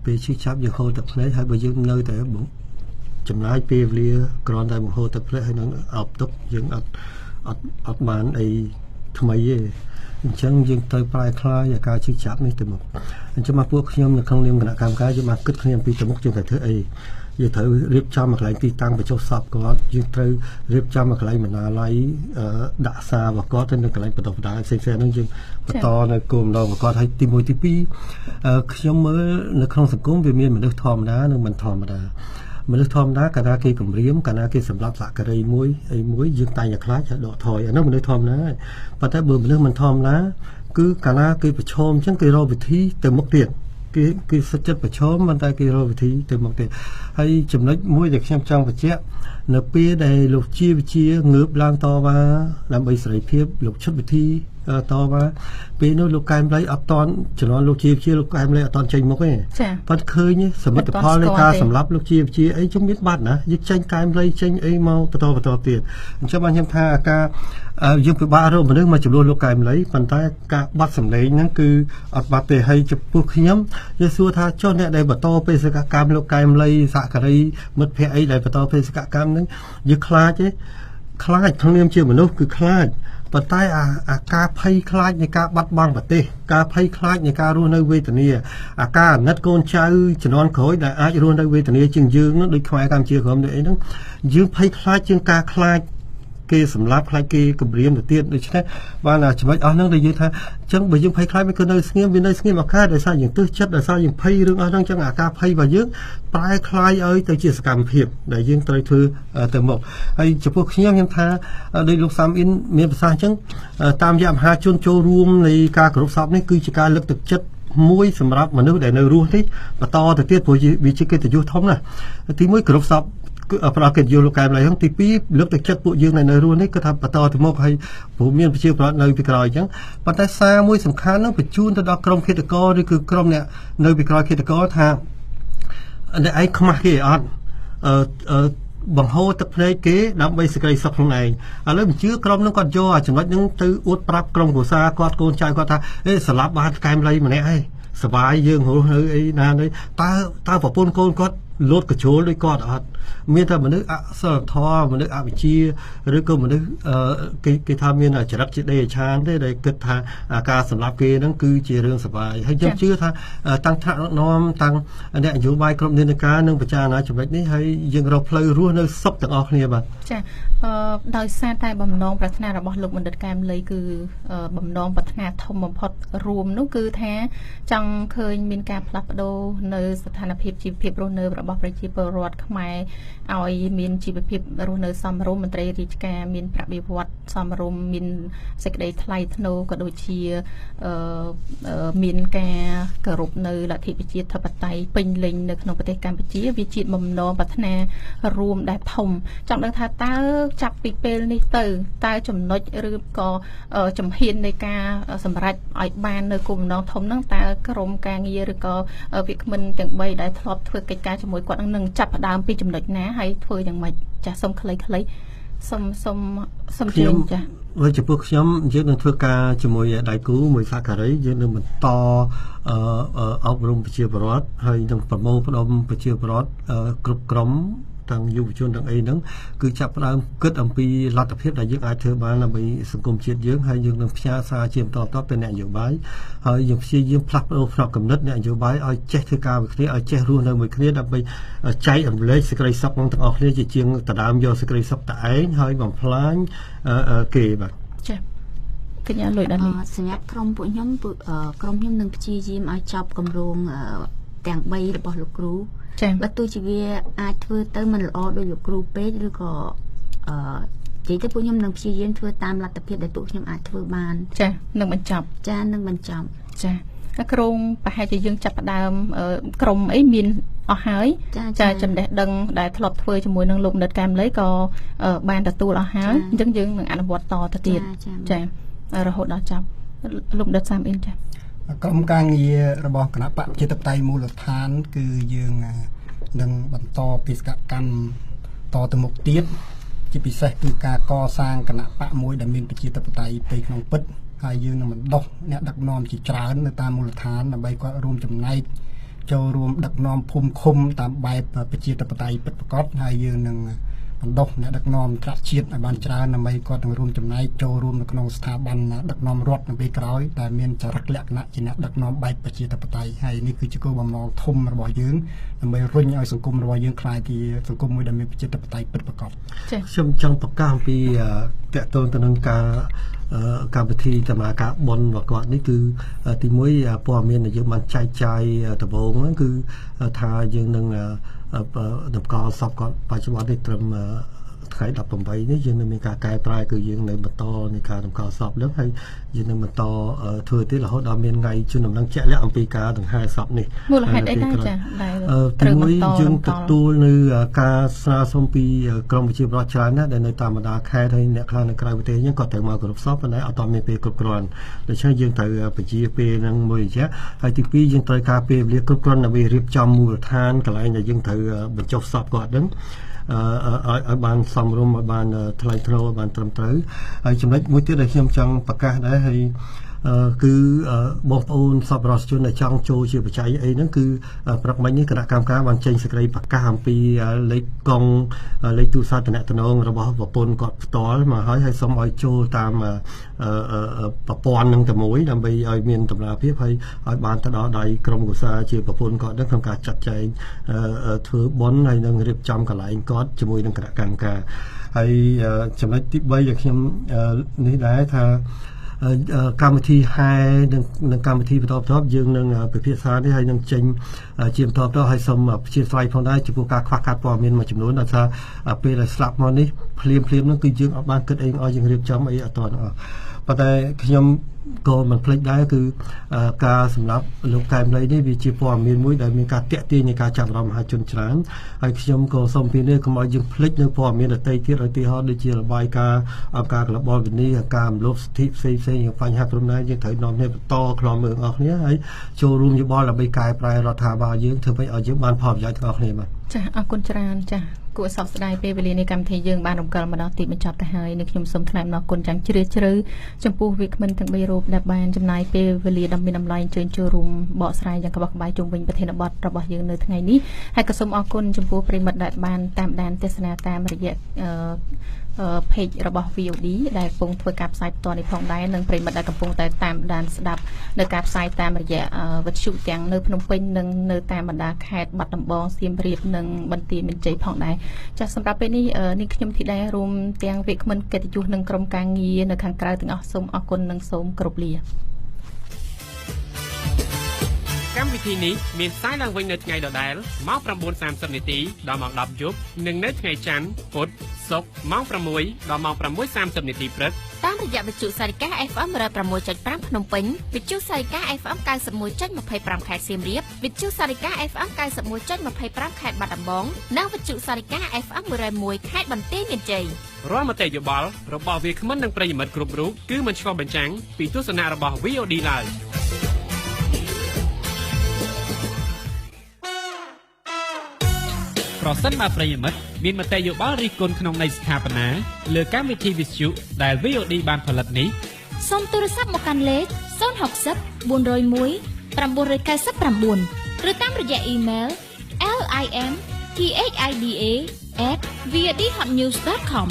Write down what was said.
ពេលឈឺចាប់យើងហូរទឹកភ្នែកហើយបើយើងនៅតែចំណាយពេលវេលាគ្រាន់តែបង្ហូរទឹកភ្នែកហើយនឹងអប់ទុកយើងអត់បានអីថ្មីទេអញ្ចឹងយើងត្រូវប្រែคลายអាការឈឺចាប់នេះទៅមុខអញ្ចឹងមកពួកខ្ញុំនៅក្នុងនាមគណៈកម្មការយើងមកគិតគ្នាអំពីទៅមុខយើងត្រូវធ្វើអីយើងត្រូវរៀបចំមកកន្លែងទីតាំងបញ្ចុះសពគាត់យើងត្រូវរៀបចំមកកន្លែងបណ្ណាល័យដាក់សាររបស់គាត់ទៅនៅកន្លែងបន្តផ្ដាល់ផ្សេងៗហ្នឹងយើងបន្តនៅគោលម្ដងរបស់គាត់ហើយទី1ទី2ខ្ញុំមើលនៅក្នុងសង្គមវាមានមនុស្សធម្មតានិងមិនធម្មតាមនុស្សធម្មតាកាលណាគេគម្រាមកាលណាគេសម្រាប់សក្តិមួយយើងតែងតែខ្លាចដកថយអានោះមនុស្សធម្មតាប៉ុន្តែបើមនុស្សមិនធម្មតាគឺកាលណាគេប្រឈមអញ្ចឹងគេរកវិធីទៅមុខទៀតគេសិតចិត្តប្រឈមប៉ុន្តែគេរកវិធីទៅមុខទៀតហើយចំណុចមួយដែលខ្ញុំចង់បញ្ជាក់នៅពេលដែលលោកជាវិជាងើបឡើងតវ៉ាដើម្បីសេរីភាពលោកឈុតវិធីតវ៉ាពេលនោះលោកកែមលីអត់តន់ជំនាន់លោកជាវិជាលោកកែមលីអត់តន់ចេញមុខទេប៉ុន្តែឃើញសមិទ្ធផលនៃការសម្លាប់លោកជាវិជាអីជំនាញបាត់ណាយើងចេញកែមលីចេញអីមកបន្តទៀតអញ្ចឹងបានខ្ញុំថាការយើងពិបាករកមនុស្សមកចំនួនលោកកែមលីប៉ុន្តែការបាត់សម្លេងហ្នឹងគឺអត់បាត់ទេហើយចំពោះខ្ញុំយើងសួរថាចុះអ្នកដែលបន្តបេសកកម្មលោកកែមលីសហការីមិត្តភ័ក្តិអីដែលបន្តបេសកកម្មហ្នឹងយើងខ្លាចទេខ្លាចក្នុងនាមជាមនុស្សគឺខ្លាចប៉ុន្តែអាការភ័យខ្លាចនៃការបាត់បង់ប្រទេសការភ័យខ្លាចនៃការរស់នៅវេទនាអាការអាណិតកូនចៅជំនាន់ក្រោយដែលអាចរស់នៅវេទនាជាងយើងនោះដូចខ្មែរកម្ពុជាក្រមដូចអីហ្នឹងយើងភ័យខ្លាចជាងការខ្លាចគេសម្លាប់ខ្លាចគេគម្រាមទៅទៀតដូច្នេះបានចំណុចអស់ហ្នឹងដែលយើងថាអញ្ចឹងបើយើងភ័យខ្លាចមិនគឺនៅស្ងៀមវានៅស្ងៀមឱកាសដោយសារយើងទើសចិត្តដោយសារយើងភ័យរឿងអស់ហ្នឹងអញ្ចឹងអាការភ័យរបស់យើងប្រែคลายឲ្យទៅជាសកម្មភាពដែលយើងត្រូវធ្វើទៅមុខហើយចំពោះខ្ញុំថាដោយលោកសាមអ៊ីនមានប្រសាសន៍អញ្ចឹងតាមរយៈមហាជនចូលរួមនៃការគោរពសពនេះគឺជាការលើកទឹកចិត្តមួយសម្រាប់មនុស្សដែលនៅរស់នេះបន្តទៅទៀតព្រោះវាជាកិត្តិយសធំណាស់ទី1គោរពសពប្រកិត្តិយសលោកកែមលីហ្នឹងទី2លើកទឹកចិត្តពួកយើងនៅរស់នេះគឺថាបន្តទៅមុខហើយព្រោះមានប្រជាប្រដ្ឋនៅពីក្រោយអញ្ចឹងប៉ុន្តែសារមួយសំខាន់ហ្នឹងបញ្ជូនទៅដល់ក្រុមឃាតករឬគឺក្រុមអ្នកនៅពីក្រោយឃាតករថាអ្នកឯងខ្មាស់គេអត់បង្ហូរទឹកភ្នែកគេដើម្បីសេចក្តីសុខខ្លួនឯងឥឡូវបញ្ជឿក្រុមហ្នឹងគាត់យកចំណុចហ្នឹងទៅអួតប្រាប់ក្រុមគ្រួសារគាត់កូនចៅគាត់ថាស្លាប់បានកែមលីម្នាក់ឯងសบายយើងរស់នៅអីណានេះតើប្រពន្ធកូនគាត់លោតកជ្រុលដូចគាត់អត់មានតែមនុស្សអសិលធម៌មនុស្សអវិជ្ជាឬក៏មនុស្សគេថាមានចរិតជាដេឆានទេដែលគិតថាការសម្លាប់គេហ្នឹងគឺជារឿងសប្បាយហើយខ្ញុំជឿថាតាំងថ្នាក់ដឹកនាំតាំងអ្នកនយោបាយគ្រប់និន្នាការនឹងពិចារណាចំណុចនេះហើយយើងរកផ្លូវរស់នៅសុខទាំងអស់គ្នាបាទចាដោយសារតែបំណងប្រាថ្នារបស់លោកបណ្ឌិតកែមលីគឺបំណងប្រាថ្នាធំបំផុតរួមនោះគឺថាចង់ឃើញមានការផ្លាស់ប្ដូរនៅស្ថានភាពជីវភាពរស់នៅរបស់ប្រជាពលរដ្ឋខ្មែរឲ្យមានជីវភាពរស់នៅសមរម្យមន្ត្រីរាជការមានប្រាក់បៀវត្សសមរម្យមានសេចក្តីថ្លៃថ្នូរក៏ដូចជាមានការគោរពនៅលទ្ធិប្រជាធិបតេយ្យពេញលេញនៅក្នុងប្រទេសកម្ពុជាវាជាបំណងប្រាថ្នារួមដែលធំចង់ដឹងថាតើចាប់ពីពេលនេះទៅតើចំណុចឬក៏ជំហាននៃការសម្រេចឲ្យបាននៅគោលបំណងធំហ្នឹងតើក្រមការងារឬក៏វិក្កាមិនទាំង3ដែលធ្លាប់ធ្វើកិច្ចការជាមួយគាត់នឹងចាប់ផ្ដើមពីចំណុចណាហើយធ្វើយ៉ាងម៉េចចាស់សុំខ្លីៗសុំជឿចាស់ហើយចំពោះខ្ញុំយើងនឹងធ្វើការជាមួយដៃគូមួយសហការីយើងនឹងបន្តអប់រំប្រជាពលរដ្ឋហើយនឹងប្រមូលផ្ដុំប្រជាពលរដ្ឋគ្រប់ក្រុមទាំងយុវជនទាំងអីហ្នឹងគឺចាប់ផ្ដើមគិតអំពីលទ្ធភាពដែលយើងអាចធ្វើបានដើម្បីសង្គមជាតិយើងហើយយើងនឹងផ្ញើសារជាបន្តទៅអ្នកនយោបាយហើយយើងព្យាយាមផ្លាស់ប្ដូរផ្នត់គំនិតអ្នកនយោបាយឲ្យចេះធ្វើការមួយគ្នាឲ្យចេះរស់នៅមួយគ្នាដើម្បីចែករំលែកសេចក្តីសុខទាំងអស់គ្នាជាជាងដណ្ដើមយកសេចក្តីសុខតែឯងហើយបំផ្លាញគេបាទចា៎កញ្ញាលុយដានីសម្រាប់ក្រុមពួកខ្ញុំក្រុមខ្ញុំនឹងព្យាយាមឲ្យចប់គម្រោងទាំង3របស់លោកគ្រូបើទោះជាវាអាចធ្វើទៅមិនល្អដោយលោកគ្រូពេកឬក៏និយាយទៅពួកខ្ញុំនឹងព្យាយាមធ្វើតាមលទ្ធភាពដែលពួកខ្ញុំអាចធ្វើបានចានឹងបញ្ចប់ចានឹងបញ្ចប់ចាក្រុមប្រហែលជាយើងចាប់ផ្ដើមក្រុមអីមានអស់ហើយចាចំណេះដឹងដែលធ្លាប់ធ្វើជាមួយនឹងលោកបណ្ឌិតកែមលីក៏បានទទួលអស់ហើយអញ្ចឹងយើងនឹងអនុវត្តតទៅទៀតចារហូតដល់ចប់លោកបណ្ឌិតសាមអ៊ីនចាក្រុមការងាររបស់គណៈបកប្រជាធិបតេយ្យមូលដ្ឋានគឺយើងនឹងបន្តបេសកកម្មតទៅមុខទៀតជាពិសេសគឺការកសាងគណៈបកមួយដែលមានប្រជាធិបតេយ្យទៅក្នុងពិតហើយយើងនឹងបណ្ដុះអ្នកដឹកនាំជាច្រើននៅតាមមូលដ្ឋានដើម្បីគាត់រួមចំណែក ចូលរួមដឹកនាំភូមិឃុំតាមបែបប្រជាធិបតេយ្យពិតប្រាកដហើយយើងនឹងបណ្ដុះអ្នកដឹកនាំថ្នាក់ជាតិឲ្យបានច្រើនដើម្បីគាត់នឹងរួមចំណែកចូលរួមនៅក្នុងស្ថាប័នដឹកនាំរដ្ឋនៅពេលក្រោយដែលមានចរិតលក្ខណៈជាអ្នកដឹកនាំបែបប្រជាធិបតេយ្យហើយនេះគឺជាគោលបំណងធំរបស់យើងដើម្បីរុញឲ្យសង្គមរបស់យើងក្លាយជាសង្គមមួយដែលមានប្រជាធិបតេយ្យពិតប្រាកដខ្ញុំចង់ប្រកាសអំពីតកតងទៅនឹងការកម្មវិធីតមាការបនរបស់គាត់នេះគឺទី1ព័ត៌មានដែលយើងបានចែកចាយដំបូងហ្នឹងគឺថាយើងនឹងតម្កល់សពគាត់បច្ចុប្បន្ននេះត្រឹមថ្ងៃ18នេះយើងនឹងមានការកែប្រែគឺយើងនៅបន្តនៃការតម្កល់សពនឹងហើយយើងនឹងបន្តធ្វើទៀតរហូតដល់មានថ្ងៃជូនដំណឹងជាក់លាក់អំពីការដង្ហែសពនេះមូលហេតុអីដែរចា៎ដែលត្រូវបន្តយើងទទួលនៅការស្នើសុំពីក្រមវិជាប្រដ្ឋច្រើនណាស់ដែលនៅតាមបណ្ដាខេត្តហើយអ្នកខ្លះនៅក្រៅប្រទេសហ្នឹងក៏ត្រូវមកគោរពសពប៉ុន្តែអត់ទាន់មានពេលគ្រប់គ្រាន់ដូច្នេះយើងត្រូវពជាពេលហ្នឹងមួយរយៈហើយទី2យើងត្រូវការពេលវេលាគ្រប់គ្រាន់ដើម្បីរៀបចំមូលដ្ឋានកន្លែងដែលយើងត្រូវបញ្ចុះសពគាត់ហ្នឹងឲ្យបានសមរម្យឲ្យបានថ្លៃថ្នូរឲ្យបានត្រឹមត្រូវហើយចំណុចមួយទៀតដែលខ្ញុំចង់ប្រកាសដែរហើយគឺបងប្អូនសប្បុរសជនដែលចង់ចូលជាបច្ច័យអីហ្នឹងគឺព្រឹកមិញនេះគណៈកម្មការបានចេញសេចក្តីប្រកាសអំពីលេខកង់លេខទូរស័ព្ទទំនាក់ទំនងរបស់ប្រពន្ធគាត់ផ្ទាល់មកហើយសូមឲ្យចូលតាមប្រព័ន្ធនឹងតែមួយដើម្បីឲ្យមានតម្លាភាពហើយឲ្យបានទៅដល់ដៃក្រុមគូសាជាប្រពន្ធគាត់នឹងក្នុងការចាត់ចែងធ្វើបុណ្យហើយនឹងរៀបចំកន្លែងគាត់ជាមួយនឹងគណៈកម្មការហើយចំណុចទី3ដែលខ្ញុំនេះដែរថាកម្មវិធីហែនិងកម្មវិធីបន្តយើងនឹងពិភាក្សានេះហើយនឹងចេញជាបន្តទៅហើយសូមអធិស្ឋានផងដែរចំពោះការខ្វះខាតព័ត៌មានមួយចំនួនដោយសារពេលដែលស្លាប់មកនេះភ្លាមនោះគឺយើងអត់បានគិតអីឲ្យយើងរៀបចំអីអត់ទាន់អស់ប៉ុន្តែខ្ញុំក៏មិនភ្លេចដែរគឺការសម្រាប់លោកកែមលីនេះវាជាព័ត៌មានមួយដែលមានការតាក់ទាញនៃការចាប់អារម្មណ៍មហាជនច្រើនហើយខ្ញុំក៏សូមពីនេះកុំឲ្យយើងភ្លេចនៅព័ត៌មានដទៃទៀតឧទាហរណ៍ដូចជារបាយការណ៍អង្គការក្លបលវិនីការរំលោភសិទ្ធិផ្សេងបញ្ហាព្រំដែនយើងត្រូវនាំគ្នាបន្តខ្លំមើលអស់គ្នាហើយចូលរួមយោបល់ដើម្បីកែប្រែរដ្ឋាភិបាលយើងធ្វើឲ្យយើងបានផលប្រយោជន៍ទាំងអស់គ្នាបាទចាអរគុណច្រើនចាគួរសោកស្ដាយពេលវេលានៃកម្មវិធីយើងបានរំកិលមកដល់ទីបញ្ចប់ទៅហើយនៅខ្ញុំសូមថ្លែងអំណរគុណយ៉ាងជ្រាលជ្រៅចំពោះវាគ្មិនទាំង3រូបដែលបានចំណាយពេលវេលាដ៏មានតម្លៃអញ្ជើញចូលរួមបកស្រាយយ៉ាងក្បោះក្បាយជុំវិញប្រធានបទរបស់យើងនៅថ្ងៃនេះហើយក៏សូមអរគុណចំពោះប្រិមិត្តដែលបានតាមដានទស្សនាតាមរយៈpage របស់ VOD ដែលកំពុងធ្វើការផ្សាយផ្ទាល់នេះផងដែរនិងប្រិមិត្តដែលកំពុងតែតាមដានស្ដាប់នៅការផ្សាយតាមរយៈវិទ្យុទាំងនៅភ្នំពេញនិងនៅតាមបណ្ដាខេត្តបាត់ដំបងសៀមរាបនិងបន្ទាយមានជ័យផងដែរចាសសម្រាប់ពេលនេះនាងខ្ញុំធីតារួមទាំងវាគ្មិនកិត្តិយសនិងក្រុមការងារនៅខាងក្រៅទាំងអស់សូមអរគុណនិងសូមគោរពលាកម្មវិធីនេះមានផ្សាយឡើងវិញនៅថ្ងៃដដែលម៉ោង 9:30 នាទីដល់ម៉ោង 10 យប់និងនៅថ្ងៃច័ន្ទពុធศุក្រម៉ោង 6 ដល់ម៉ោង 6:30 នាទីព្រឹកតាមរយៈវិទ្យុសារិកា FM 106.5 ភ្នំពេញវិទ្យុសារិកា FM 91.25 ខេត្តសៀមរាបវិទ្យុសារិកា FM 91.25 ខេត្តបាត់ដំបងនិងវិទ្យុសារិកា FM 101 ខេត្តបន្ទាយមានជ័យរាល់មតិយោបល់របស់វាគ្មិននិងប្រិយមិត្តគ្រប់រូបគឺមិនឆ្លុះបញ្ចាំងពីទស្សនៈរបស់ VOD ឡើយប្រសិនបើប្រិយមិត្តមានមតិយោបល់រិះគន់ក្នុងន័យស្ថាបនាលើកម្មវិធីវិទ្យុដែល VOD បានផលិតនេះសូមទូរស័ព្ទមកកាន់លេខ060 401 999ឬតាមរយៈអ៊ីមែល limthida@vod.hotnews.com